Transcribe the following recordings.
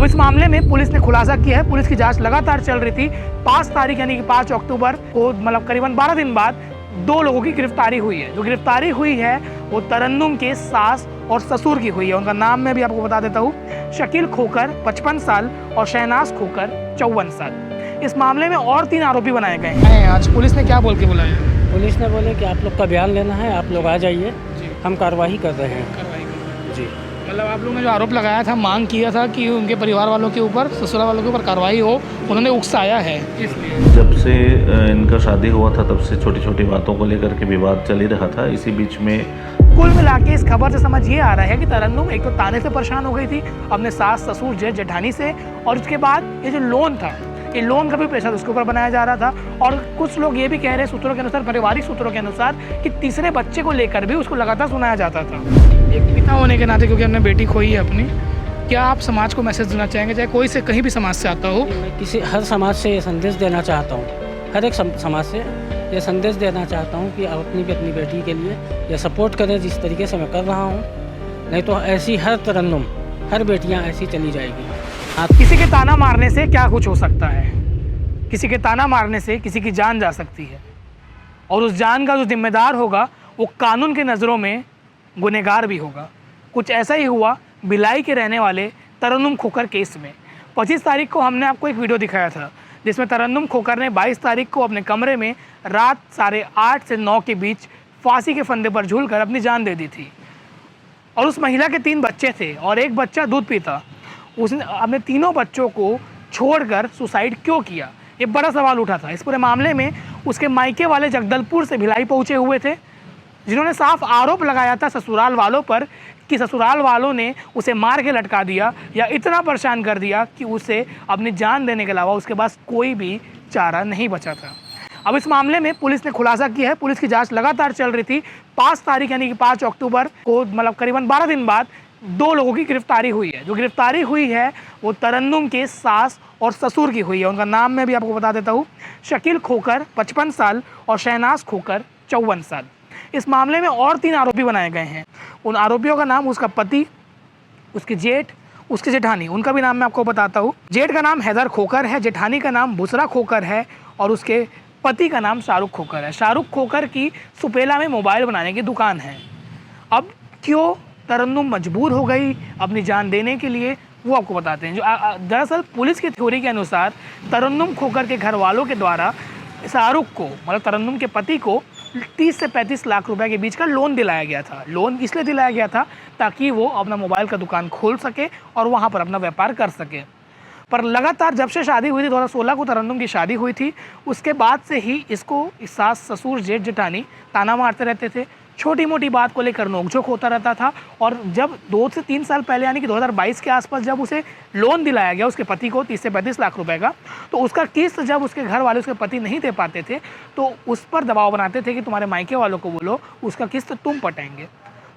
अब इस मामले में पुलिस ने खुलासा किया है। पुलिस की जांच लगातार चल रही थी। 5 तारीख यानी कि 5 अक्टूबर को मतलब करीबन 12 दिन बाद 2 लोगों की गिरफ्तारी हुई है। जो गिरफ्तारी हुई है वो तरन्नुम के सास और ससुर की हुई है। उनका नाम मैं भी आपको बता देता हूँ, शकील खोकर 55 साल और शहनाज खोकर 54 साल। इस मामले में और 3 आरोपी बनाए गए हैं। आज पुलिस ने क्या बोल के बुलाया? पुलिस ने बोले कि आप लोग का बयान लेना है, आप लोग आ जाइए, हम कार्रवाई कर रहे हैं। जी, मतलब आप लोगों ने जो आरोप लगाया था, मांग किया था कि उनके परिवार वालों के ऊपर, ससुराल वालों के ऊपर कार्रवाई हो, उन्होंने उकसाया है। इसलिए जब से इनका शादी हुआ था तब से छोटी छोटी बातों को लेकर के विवाद चल ही रहा था। इसी बीच में कुल मिला के इस खबर से समझ ये आ रहा है कि तरन्नुम एक तो ताने से परेशान हो गई थी अपने सास ससुर जेठानी से, और उसके बाद ये जो लोन था, ये लोन का भी प्रेशर उसके ऊपर बनाया जा रहा था। और कुछ लोग ये भी कह रहे हैं सूत्रों के अनुसार, पारिवारिक सूत्रों के अनुसार, कि तीसरे बच्चे को लेकर भी उसको लगातार सुनाया जाता था। एक पिता होने के नाते, क्योंकि हमने बेटी खोई है अपनी, क्या आप समाज को मैसेज देना चाहेंगे, चाहे कोई से कहीं भी समाज से आता हो? मैं हर समाज से ये संदेश देना चाहता हूँ, हर एक समाज से ये संदेश देना चाहता हूँ कि आप अपनी बेटी के लिए ये सपोर्ट करें जिस तरीके से मैं कर रहा हूँ। नहीं तो ऐसी हर तरन्नुम, हर बेटियाँ ऐसी चली जाएगी। किसी के ताना मारने से क्या कुछ हो सकता है? किसी के ताना मारने से किसी की जान जा सकती है, और उस जान का जो जिम्मेदार होगा वो कानून की नज़रों में गुनहगार भी होगा। कुछ ऐसा ही हुआ भिलाई के रहने वाले तरन्नुम खोकर केस में। 25 तारीख को हमने आपको एक वीडियो दिखाया था जिसमें तरन्नुम खोकर ने 22 तारीख को अपने कमरे में रात 8:30 से 9 के बीच फांसी के फंदे पर झूलकर अपनी जान दे दी थी। और उस महिला के 3 बच्चे थे और एक बच्चा दूध पीता। उसने अपने तीनों बच्चों को छोड़कर सुसाइड क्यों किया, ये बड़ा सवाल उठा था। इस पूरे मामले में उसके मायके वाले जगदलपुर से भिलाई पहुंचे हुए थे, जिन्होंने साफ आरोप लगाया था ससुराल वालों पर कि ससुराल वालों ने उसे मार के लटका दिया या इतना परेशान कर दिया कि उसे अपनी जान देने के अलावा उसके पास कोई भी चारा नहीं बचा था। अब इस मामले में पुलिस ने खुलासा किया है। पुलिस की जांच लगातार चल रही थी। 5 तारीख यानी कि 5 अक्टूबर को मतलब करीबन 12 दिन बाद 2 लोगों की गिरफ्तारी हुई है। जो गिरफ्तारी हुई है वो तरन्नुम के सास और ससुर की हुई है। उनका नाम मैं भी आपको बता देता हूँ, शकील खोकर 55 साल और शहनाज खोकर 54 साल। इस मामले में और 3 आरोपी बनाए गए हैं। उन आरोपियों का नाम उसका पति, उसके जेठ, उसकी जेठानी, उनका भी नाम मैं आपको बताता हूँ। जेठ का नाम हैदर खोकर है, जेठानी का नाम बुसरा खोकर है और उसके पति का नाम शाहरुख खोकर है। शाहरुख खोकर की सुपेला में मोबाइल बनाने की दुकान है। अब क्यों तरन्नुम मजबूर हो गई अपनी जान देने के लिए, वो आपको बताते हैं। जो दरअसल पुलिस की थ्योरी के अनुसार तरन्नुम खोकर के घर वालों के द्वारा शाहरुख को, मतलब तरन्नुम के पति को 30 से 35 लाख रुपए के बीच का लोन दिलाया गया था। लोन इसलिए दिलाया गया था ताकि वो अपना मोबाइल का दुकान खोल सके और वहाँ पर अपना व्यापार कर सके। पर लगातार जब से शादी हुई थी, 2016 को तरन्नुम की शादी हुई थी, उसके बाद से ही इसको सास ससुर जेठ जेठानी ताना मारते रहते थे। छोटी मोटी बात को लेकर नोकझोंक होता रहता था। और जब 2 से 3 साल पहले यानी कि 2022 के आसपास जब उसे लोन दिलाया गया उसके पति को 30 से 35 लाख रुपए का, तो उसका किस्त जब उसके घर वाले उसके पति नहीं दे पाते थे तो उस पर दबाव बनाते थे कि तुम्हारे मायके वालों को बोलो, उसका किस्त तुम पटाएंगे।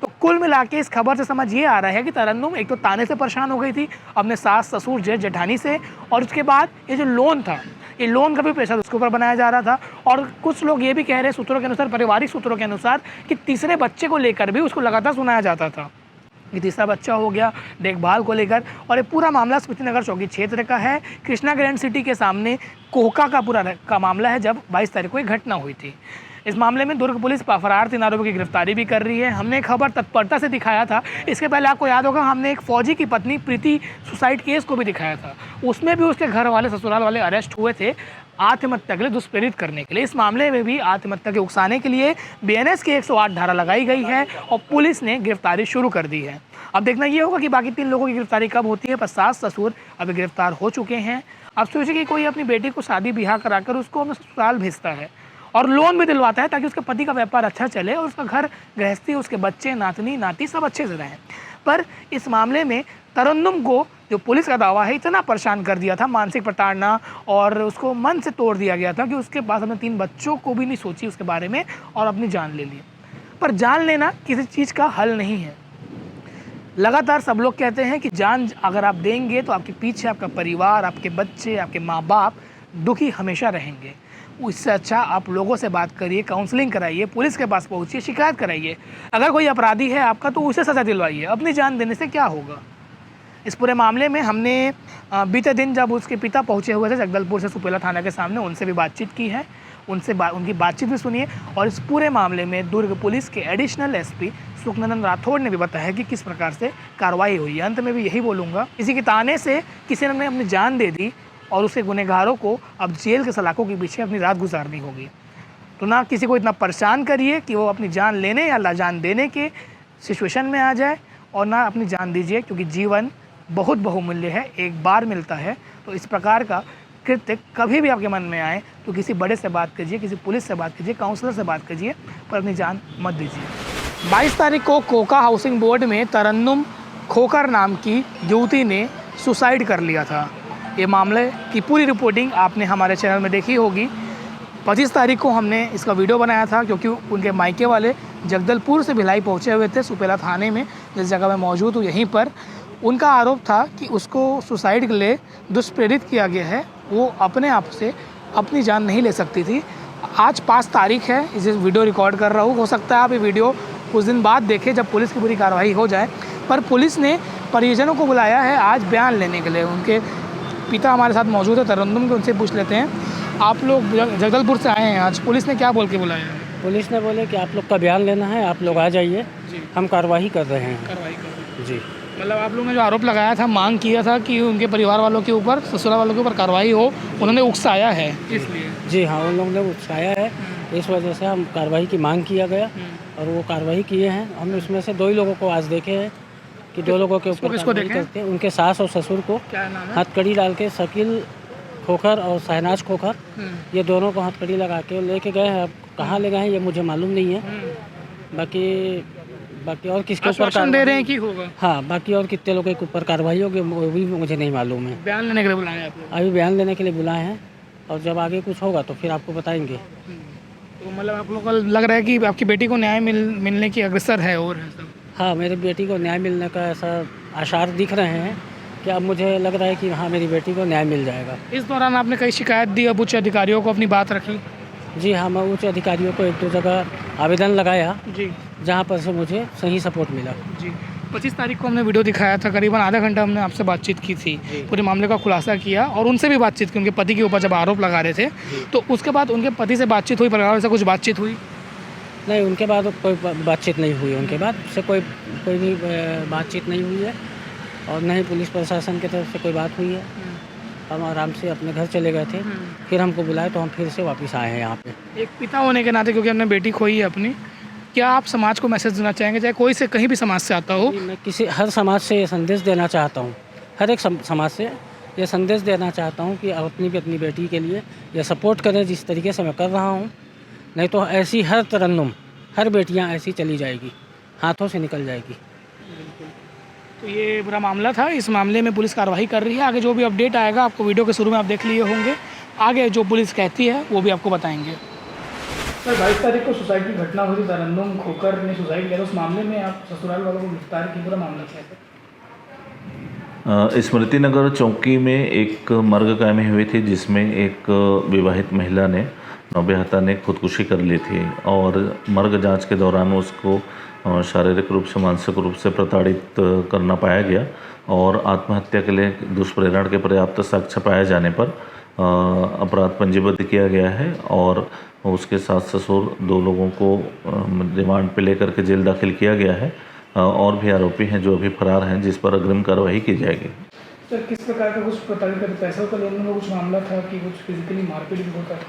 तो कुल मिला के इस खबर से समझ ये आ रहा है कि तरन्नुम एक तो ताने से परेशान हो गई थी अपने सास ससुर जेठानी से, और उसके बाद ये जो लोन था, ये लोन का भी प्रेशर उसके ऊपर बनाया जा रहा था। और कुछ लोग ये भी कह रहे हैं सूत्रों के अनुसार, पारिवारिक सूत्रों के अनुसार, कि तीसरे बच्चे को लेकर भी उसको लगातार सुनाया जाता था कि तीसरा बच्चा हो गया, देखभाल को लेकर। और ये पूरा मामला स्मृतिनगर चौकी क्षेत्र का है। कृष्णा ग्रैंड सिटी के सामने कोहका का पूरा का मामला है, जब 22 तारीख को एक घटना हुई थी। इस मामले में दुर्ग पुलिस फरार 3 आरोपियों की गिरफ्तारी भी कर रही है। हमने खबर तत्परता से दिखाया था। इसके पहले आपको याद होगा हमने एक फौजी की पत्नी प्रीति सुसाइड केस को भी दिखाया था। उसमें भी उसके घर वाले, ससुराल वाले अरेस्ट हुए थे आत्महत्या के लिए दुष्प्रेरित करने के लिए। इस मामले में भी आत्महत्या के उकसाने के लिए बीएनएस की 108 धारा लगाई गई है और पुलिस ने गिरफ्तारी शुरू कर दी है। अब देखना ये होगा कि बाकी 3 लोगों की गिरफ्तारी कब होती है। पर सास ससुर अभी गिरफ्तार हो चुके हैं। अब सोचिए कि कोई अपनी बेटी को शादी ब्याह कराकर उसको अपने ससुराल भेजता है और लोन भी दिलवाता है ताकि उसके पति का व्यापार अच्छा चले और उसका घर गृहस्थी, उसके बच्चे, नातनी नाती सब अच्छे से रहें। पर इस मामले में तरन्नुम को, जो पुलिस का दावा है, इतना परेशान कर दिया था, मानसिक प्रताड़ना, और उसको मन से तोड़ दिया गया था कि उसके पास अपने 3 बच्चों को भी नहीं सोची उसके बारे में और अपनी जान ले ली। पर जान लेना किसी चीज़ का हल नहीं है। लगातार सब लोग कहते हैं कि जान अगर आप देंगे तो आपके पीछे आपका परिवार, आपके बच्चे, आपके माँ बाप दुखी हमेशा रहेंगे। उससे अच्छा आप लोगों से बात करिए, काउंसलिंग कराइए, पुलिस के पास पहुंचिए, शिकायत कराइए। अगर कोई अपराधी है आपका तो उसे सज़ा दिलवाइए। अपनी जान देने से क्या होगा? इस पूरे मामले में हमने बीते दिन जब उसके पिता पहुंचे हुए थे जगदलपुर से सुपेला थाना के सामने, उनसे भी बातचीत की है, उनकी बातचीत भी सुनिए। और इस पूरे मामले में दुर्ग पुलिस के एडिशनल एसपी सुखनंदन राठौड़ ने भी बताया कि किस प्रकार से कार्रवाई हुई है। अंत में भी यही बोलूँगा, किसी के ताने से किसी ने अपनी जान दे दी और उसके गुनहगारों को अब जेल के सलाखों के पीछे अपनी रात गुजारनी होगी। तो ना किसी को इतना परेशान करिए कि वो अपनी जान लेने या जान देने के सिचुएशन में आ जाए, और ना अपनी जान दीजिए, क्योंकि जीवन बहुत बहुमूल्य है, एक बार मिलता है। तो इस प्रकार का कृत्य कभी भी आपके मन में आए तो किसी बड़े से बात कीजिए, किसी पुलिस से बात कीजिए, काउंसलर से बात कीजिए, पर अपनी जान मत दीजिए। 22 तारीख को कोका हाउसिंग बोर्ड में तरन्नुम खोकर नाम की युवती ने सुसाइड कर लिया था। ये मामले की पूरी रिपोर्टिंग आपने हमारे चैनल में देखी होगी। 25 तारीख को हमने इसका वीडियो बनाया था, क्योंकि उनके मायके वाले जगदलपुर से भिलाई पहुंचे हुए थे सुपेला थाने में, जिस जगह मैं मौजूद हूँ यहीं पर। उनका आरोप था कि उसको सुसाइड के लिए दुष्प्रेरित किया गया है, वो अपने आप से अपनी जान नहीं ले सकती थी। आज 5 तारीख है, इसे वीडियो रिकॉर्ड कर रहा हूँ, हो सकता है आप ये वीडियो कुछ दिन बाद देखें जब पुलिस की पूरी कार्रवाई हो जाए। पर पुलिस ने परिजनों को बुलाया है आज बयान लेने के लिए। उनके पिता हमारे साथ मौजूद है तरन्नुम के, उनसे पूछ लेते हैं। आप लोग जगदलपुर से आए हैं, आज पुलिस ने क्या बोल के बुलाया है? पुलिस ने बोले कि आप लोग का बयान लेना है, आप लोग आ जाइए, हम कार्रवाई कर रहे हैं। कार्रवाई कर जी, मतलब आप लोगों ने जो आरोप लगाया था, मांग किया था कि उनके परिवार वालों के ऊपर, ससुराल वालों के ऊपर कार्रवाई हो, उन्होंने उकसाया है इसलिए। जी हाँ, उन लोगों ने उकसाया है, इस वजह से हम कार्रवाई की मांग किया गया और वो कार्रवाई किए हैं। हम इसमें से 2 ही लोगों को आज देखे हैं कि 2 लोगों के ऊपर किसको कार्रवाई देखे? करते हैं। उनके सास और ससुर को क्या नाम है? हथकड़ी डाल के शकील खोखर और शहनाज खोखर, ये दोनों को हथकड़ी लगा के लेके गए हैं। अब कहाँ ले गए हैं ये मुझे मालूम नहीं है। बाकी और किसके ऊपर आश्वासन दे रहे हैं कि होगा? हाँ, बाकी और कितने लोगों के ऊपर कार्रवाई होगी वो भी मुझे नहीं मालूम है। बयान लेने के लिए बुलाए आप लोग? अभी बयान लेने के लिए बुलाए हैं और जब आगे कुछ होगा तो फिर आपको बताएंगे। तो मतलब आप लोग को लग रहा है कि आपकी बेटी को न्याय मिलने की अग्रसर है और है सब? हाँ, मेरी बेटी को न्याय मिलने का ऐसा आसार दिख रहे हैं कि अब मुझे लग रहा है कि हाँ, मेरी बेटी को न्याय मिल जाएगा। इस दौरान आपने कई शिकायत दी, अब उच्च अधिकारियों को अपनी बात रखी? जी हाँ, मैं उच्च अधिकारियों को 1-2 जगह आवेदन लगाया, जी जहाँ पर से मुझे सही सपोर्ट मिला। जी 25 तारीख को हमने वीडियो दिखाया था, करीबन आधा घंटा हमने आपसे बातचीत की थी, पूरे मामले का खुलासा किया और उनसे भी बातचीत की, उनके पति के ऊपर जब आरोप लगा रहे थे। तो उसके बाद उनके पति से बातचीत हुई, परिवार से कुछ बातचीत हुई? नहीं, उनके बाद कोई बातचीत नहीं हुई, उनके बाद से कोई भी बातचीत नहीं हुई है और न ही पुलिस प्रशासन की तरफ से कोई बात हुई है। हम आराम से अपने घर चले गए थे, फिर हमको बुलाए तो हम फिर से वापस आए हैं यहाँ पे। एक पिता होने के नाते, क्योंकि हमने बेटी खोई है अपनी, क्या आप समाज को मैसेज देना चाहेंगे, चाहे कोई से कहीं भी समाज से आता हो? मैं हर समाज से ये संदेश देना चाहता हूँ, हर एक समाज से ये संदेश देना चाहता हूँ कि आप अपनी बेटी के लिए ये सपोर्ट करें जिस तरीके से मैं कर रहा हूँ। नहीं तो ऐसी हर तरन्नुम, हर बेटियाँ ऐसी चली जाएगी, हाथों से निकल जाएगी। तो ये बुरा मामला था, इस मामले में पुलिस कार्रवाई कर रही है। आगे जो भी अपडेट आएगा आपको वीडियो के शुरू में आप देख लिए होंगे, आगे जो पुलिस कहती है वो भी आपको बताएंगे। सर 22 तारीख को सुसाइड की घटना हुई थी, तरन्नुम खोकर ने सुसाइड किया, उस मामले में आप ससुराल वालों को गिरफ्तार की, पूरा मामला क्या है? स्मृति नगर चौकी में एक मर्ग कायमी हुई थी, जिसमें एक विवाहित महिला ने नौबेहता ने खुदकुशी कर ली थी और मर्ग जांच के दौरान उसको शारीरिक रूप से, मानसिक रूप से प्रताड़ित करना पाया गया और आत्महत्या के लिए दुष्प्रेरण के पर्याप्त साक्ष्य पाए जाने पर अपराध पंजीबद्ध किया गया है और उसके सास ससुर 2 लोगों को रिमांड पे लेकर के जेल दाखिल किया गया है और भी आरोपी हैं जो अभी फरार हैं, जिस पर अग्रिम कार्रवाई की जाएगी। सर किस प्रकार का कुछ प्रताड़ित करते, पैसों का लेने में कुछ मामला था कि कुछ फिजिकली मारपीट भी होता है?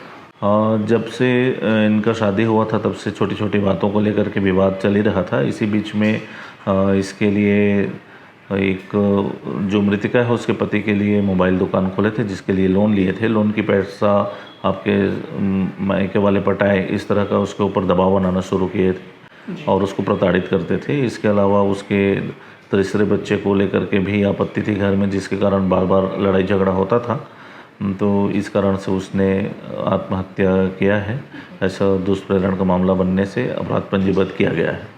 जब से इनका शादी हुआ था तब से छोटी छोटी बातों को लेकर के विवाद चल ही रहा था। इसी बीच में इसके लिए एक जो मृतिका है उसके पति के लिए मोबाइल दुकान खोले थे, जिसके लिए लोन लिए थे। लोन की पैसा आपके मायके वाले पटाए, इस तरह का उसके ऊपर दबाव बनाना शुरू किए थे और उसको प्रताड़ित करते थे। इसके अलावा उसके तीसरे बच्चे को लेकर के भी आपत्ति थी घर में, जिसके कारण बार बार लड़ाई झगड़ा होता था। तो इस कारण से उसने आत्महत्या किया है। ऐसा दुष्प्रेरण का मामला बनने से अपराध पंजीबद्ध किया गया है।